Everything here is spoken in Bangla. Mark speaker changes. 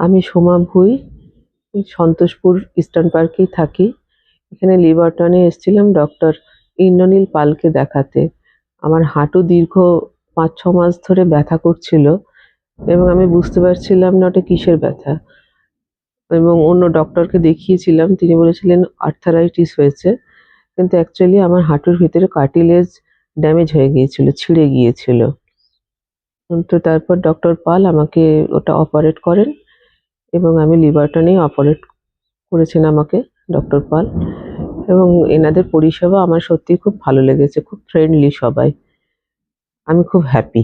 Speaker 1: আমি সোমা ভুঁই, সন্তোষপুর ইস্টার্ন পার্কেই থাকি। এখানে লিভারটনে এসেছিলাম ডক্টর ইন্দ্রনীল পালকে দেখাতে। আমার হাঁটু দীর্ঘ ৫-৬ মাস ধরে ব্যথা করছিল এবং আমি বুঝতে পারছিলাম না ওটা কিসের ব্যথা, এবং অন্য ডক্টরকে দেখিয়েছিলাম। তিনি বলেছিলেন আর্থারাইটিস হয়েছে, কিন্তু অ্যাকচুয়ালি আমার হাঁটুর ভিতরে কার্টিলেজ ড্যামেজ হয়ে গিয়েছিল, ছিঁড়ে গিয়েছিল। তো তারপর ডক্টর পাল আমাকে ওটা অপারেট করেন এবং আমি লিভারটনেই অপারেট করেছেন আমাকে ডক্টর পাল। এবং এনাদের পরিষেবা আমার সত্যিই খুব ভালো লেগেছে, খুব ফ্রেন্ডলি সবাই। আমি খুব হ্যাপি।